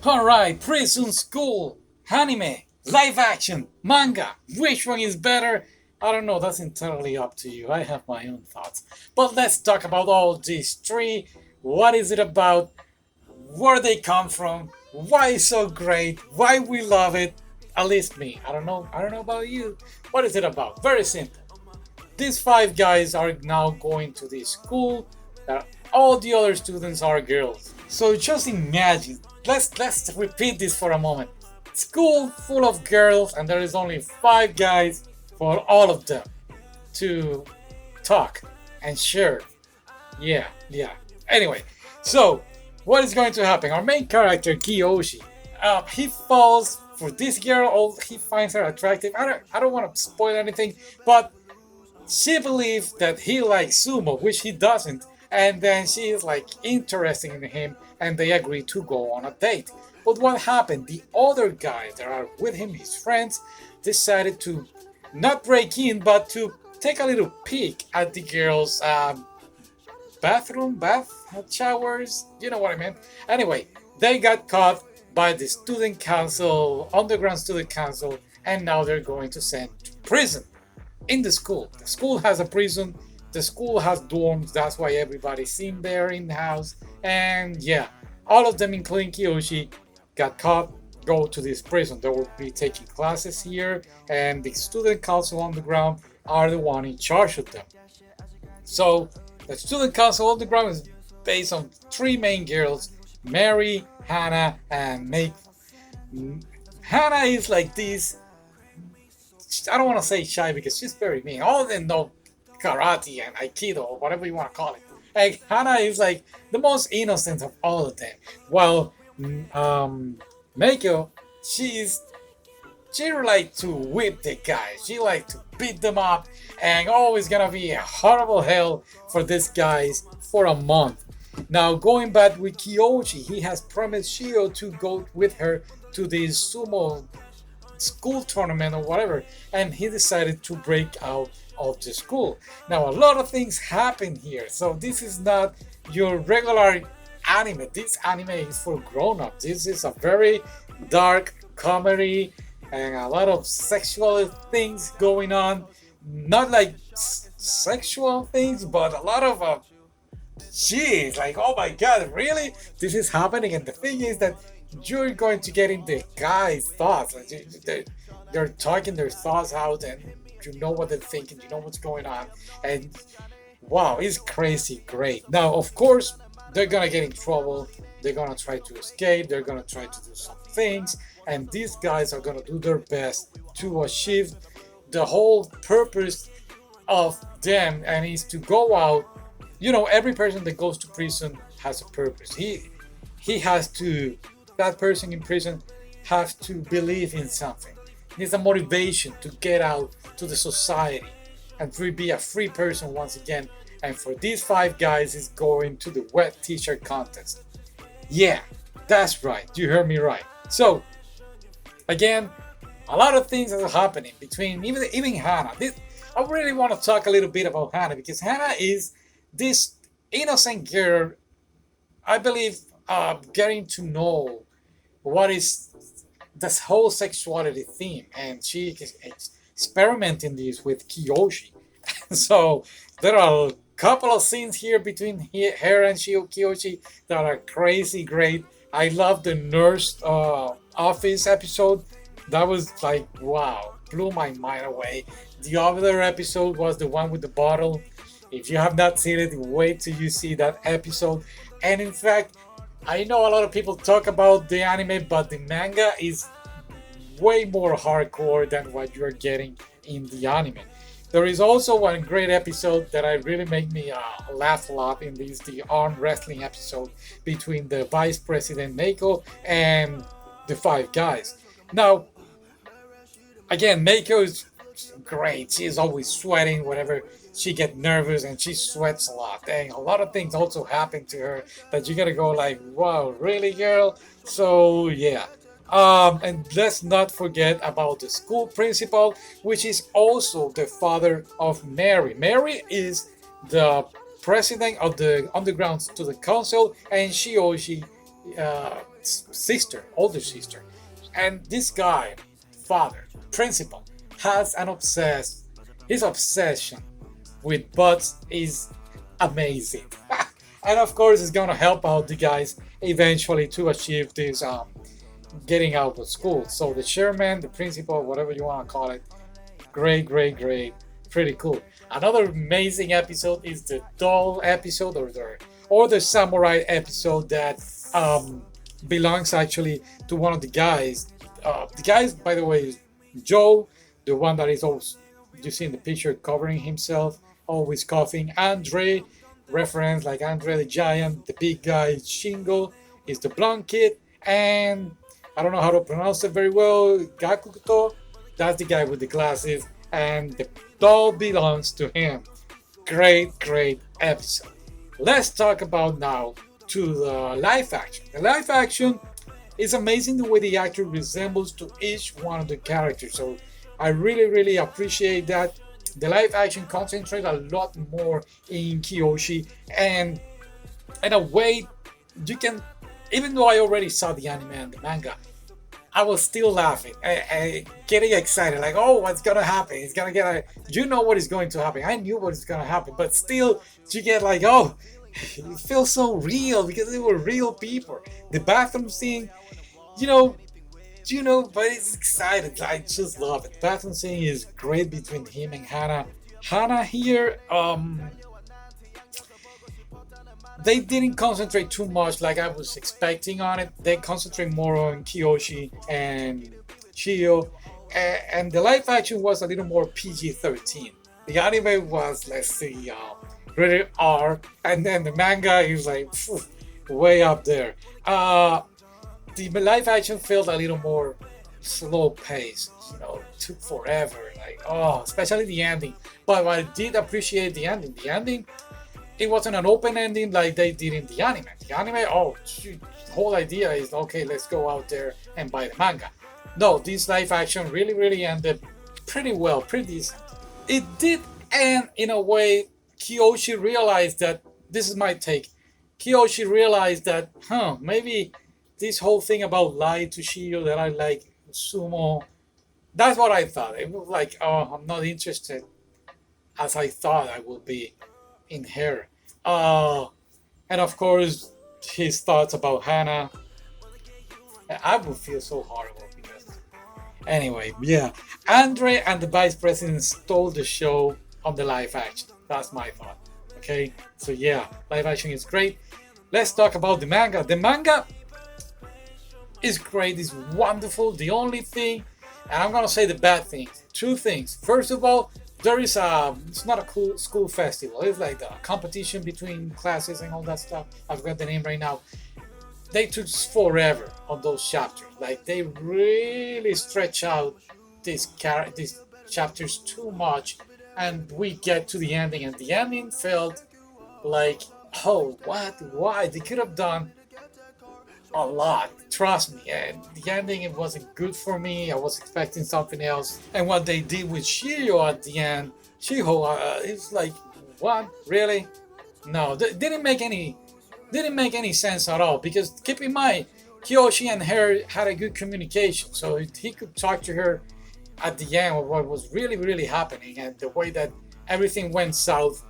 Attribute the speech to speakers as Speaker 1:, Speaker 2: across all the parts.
Speaker 1: Alright, Prison School, anime, live action, manga. Which one is better? I don't know, that's entirely up to you. I have my own thoughts. But let's talk about all these three. What is it about? Where they come from? Why it's so great? Why we love it? At least me. I don't know about you. What is it about? Very simple. These five guys are now going to this school that all the other students are girls. So just imagine. Let's repeat this for a moment. School full of girls and there is only five guys for all of them to talk and share. Yeah. Anyway, so what is going to happen? Our main character Kiyoshi, he falls for this girl. Or he finds her attractive. I don't want to spoil anything, but she believes that he likes sumo, which he doesn't, and then she is like interested in him, and they agree to go on a date. But what happened? The other guys that are with him, his friends, decided to not break in, but to take a little peek at the girls' bath showers. You know what I mean? Anyway, they got caught by the student council, underground student council, and now they're going to send to prison in the school. The school has a prison. The school has dorms. That's why everybody's in there in the house. And yeah, all of them, including Kiyoshi, got caught. Go to this prison. They will be taking classes here, and the student council on the ground are the one in charge of them. So the student council on the ground is based on three main girls: Mary, Hannah, and Make. Hannah is like this. I don't want to say shy because she's very mean. All of them know karate and aikido or whatever you want to call it. Like Hannah is like the most innocent of all of them. While Meiko, she's she like to whip the guys. She like to beat them up, and always gonna be a horrible hell for these guys for a month. Now going back with Kiyoshi, he has promised Shio to go with her to this sumo school tournament or whatever, and he decided to break out of the school. Now a lot of things happen here, so this is not your regular anime. This anime is for grown-ups. This is a very dark comedy and a lot of sexual things going on. Not like sexual things, but a lot of jeez, like oh my god, really? This is happening, and the thing is that you're going to get in the guy's thoughts. Like they're talking their thoughts out, and you know what they're thinking, you know what's going on, and wow, it's crazy great. Now, of course, they're gonna get in trouble. They're gonna try to escape. They're gonna try to do some things, and these guys are gonna do their best to achieve the whole purpose of them, and is to go out. You know, every person that goes to prison has a purpose. He has to. That person in prison has to believe in something. Needs a motivation to get out to the society and to be a free person once again. And for these five guys, is going to the wet t-shirt contest. Yeah, that's right. You heard me right. So again, a lot of things are happening between even Hannah. I really want to talk a little bit about Hannah because Hannah is this innocent girl. I believe getting to know what is this whole sexuality theme, and she is experimenting this with Kiyoshi. So there are a couple of scenes here between her and Kiyoshi that are crazy great. I love the nurse office episode. That was like wow, blew my mind away. The other episode was the one with the bottle. If you have not seen it, wait till you see that episode. And in fact, I know a lot of people talk about the anime, but the manga is way more hardcore than what you're getting in the anime. There is also one great episode that I really make me laugh a lot in this, the arm wrestling episode between the vice president Meiko and the five guys. Now, again, Meiko is great. She's always sweating whenever she gets nervous, and she sweats a lot. And a lot of things also happen to her that you gotta go like, wow, really, girl? So yeah. And let's not forget about the school principal, which is also the father of Mary. Mary is the president of the underground student council, and Shioshi sister, older sister. And this guy, father, principal, has an his obsession with butts is amazing. And of course, it's gonna help out the guys eventually to achieve this getting out of school. So the chairman, the principal, whatever you want to call it, great, great, great, pretty cool. Another amazing episode is the doll episode or the samurai episode that belongs actually to one of the guys. The guys, by the way, is Joe, the one that is always you see in the picture covering himself, always coughing. Andre, reference like Andre the Giant. The big guy Shingo is the blonde kid, and I don't know how to pronounce it very well. Gakuto, that's the guy with the glasses, and the doll belongs to him. Great, great episode. Let's talk about now to the live action. The live action is amazing the way the actor resembles to each one of the characters. So I really, really appreciate that. The live action concentrates a lot more in Kiyoshi, and in a way, you can, even though I already saw the anime and the manga, I was still laughing, getting excited, like, oh, what's gonna happen? It's gonna get you know what is going to happen. I knew what is gonna happen, but still, you get like, oh, it feels so real because they were real people. The bathroom scene, you know, but it's excited. I just love it. Bathroom scene is great between him and Hana. Hana here, they didn't concentrate too much like I was expecting on it. They concentrate more on Kiyoshi and Chiyo, and the live action was a little more PG-13. The anime was, let's see, rated R, and then the manga is like way up there. The live action felt a little more slow paced, took forever, like, oh, especially the ending. But I did appreciate the ending. The ending, it wasn't an open ending like they did in the anime. The anime, oh, shoot, the whole idea is, okay, let's go out there and buy the manga. No, this live action really, really ended pretty well, pretty decent. It did end in a way Kiyoshi realized that, this is my take, Kiyoshi realized that, maybe this whole thing about lying to Shio that I like sumo, that's what I thought. It was like, oh, I'm not interested as I thought I would be in her. And of course, his thoughts about Hana. I would feel so horrible because, anyway, yeah. Andre and the vice president stole the show on the live action. That's my thought. Okay, so yeah, live action is great. Let's talk about the manga. The manga is great, it's wonderful. The only thing, and I'm gonna say the bad things, two things. First of all, there is it's not a cool school festival. It's like the competition between classes and all that stuff. I forgot the name right now. They took forever on those chapters. Like they really stretch out these chapters too much, and we get to the ending, and the ending felt like, oh, what? Why? They could have done a lot, trust me. And the ending, it wasn't good for me. I was expecting something else, and what they did with Shio at the end, Shiho, it's like, what, really? No, didn't make any sense at all, because keep in mind, Kiyoshi and her had a good communication, so he could talk to her at the end of what was really, really happening, and the way that everything went south.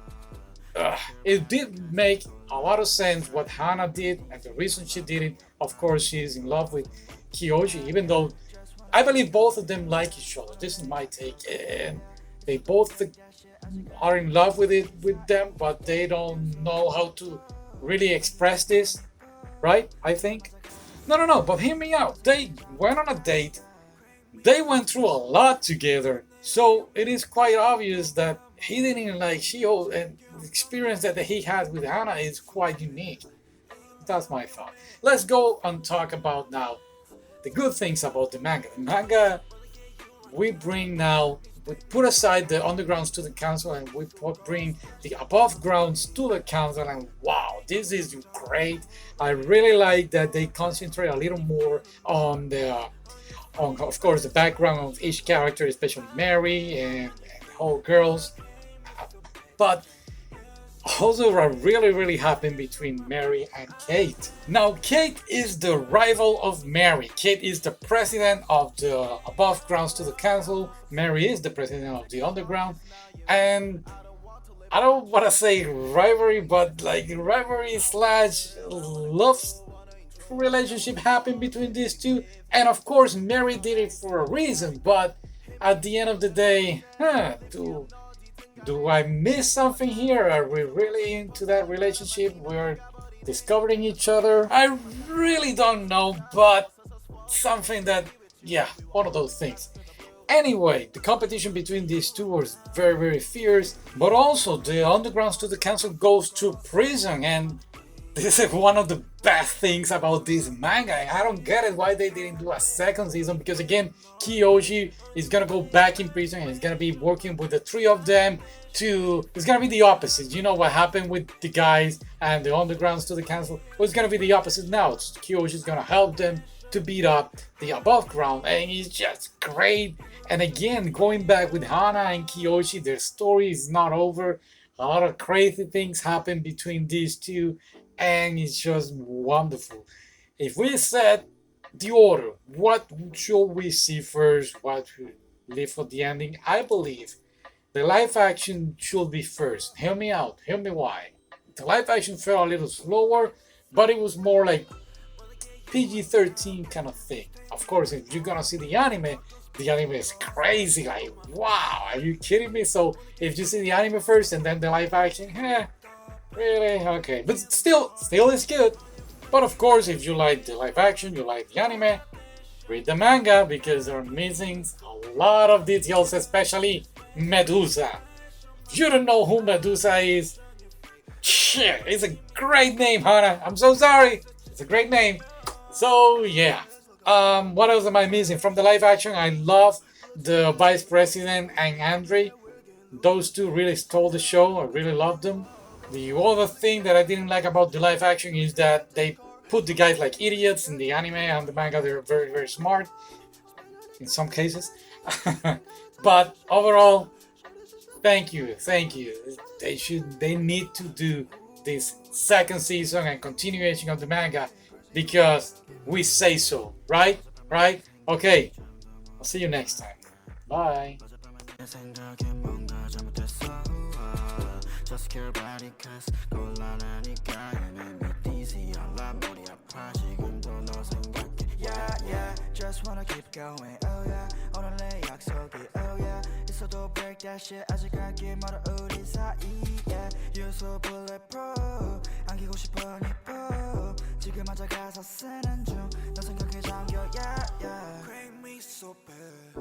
Speaker 1: It did make a lot of sense what Hana did and the reason she did it. Of course, she is in love with Kiyoshi, even though I believe both of them like each other. This is my take, and they both are in love with them, but they don't know how to really express this, right? I think. No. But hear me out. They went on a date. They went through a lot together, so it is quite obvious that he didn't like Shio, and the experience that he had with Hana is quite unique. That's my thought. Let's go and talk about now the good things about the manga. The manga, we put aside the underground student council, and we bring the above grounds to the council, and wow, this is great. I really like that they concentrate a little more on of course, the background of each character, especially Mary and the whole girls. But also are really happening between Mary and Kate. Now, Kate is the rival of Mary. Kate is the president of the above grounds to the council. Mary is the president of the underground. And I don't want to say rivalry, but like rivalry slash love relationship happened between these two. And of course, Mary did it for a reason. But at the end of the day, do I miss something here? Are we really into that relationship? We're discovering each other. I really don't know, but something that, yeah, one of those things. Anyway, the competition between these two was very fierce, but also the underground student council goes to prison, and this is one of the best things about this manga. I don't get it why they didn't do a second season, because again, Kiyoshi is gonna go back in prison and he's gonna be working with the three of them to. It's gonna be the opposite. You know what happened with the guys and the undergrounds to the council? Well, it's gonna be the opposite now. Kiyoshi is gonna help them to beat up the above ground, and it's just great. And again, going back with Hana and Kiyoshi, their story is not over. A lot of crazy things happen between these two, and it's just wonderful. If we set the order, what should we see first? What should leave for the ending? I believe the live action should be first. Hear me out. Hear me why. The live action felt a little slower, but it was more like PG-13 kind of thing. Of course, if you're gonna see the anime is crazy. Like, wow, are you kidding me? So if you see the anime first and then the live action, really? Okay. But still is good. But of course, if you like the live action, you like the anime, read the manga because they're missing a lot of details, especially Medusa. If you don't know who Medusa is, shit, it's a great name, Hana. I'm so sorry. It's a great name. So yeah. What else am I missing from the live action? I love the vice president and Andre. Those two really stole the show. I really loved them. The other thing that I didn't like about the live action is that they put the guys like idiots. In the anime and the manga, they're very smart in some cases. But overall, thank you. They need to do this second season and continuation of the manga because we say so, right? Okay, I'll see you next time. Bye.
Speaker 2: Just wanna keep going, oh yeah. 오늘의 약속이, oh yeah. 있어도 break that shit. 아직 갈길 멀어 우리 사이, yeah. You're so bulletproof. 안기고 싶어 네 품. 지금 앉아 가사 쓰는 중. 너 생각에 잠겨, yeah. Crank me so bad.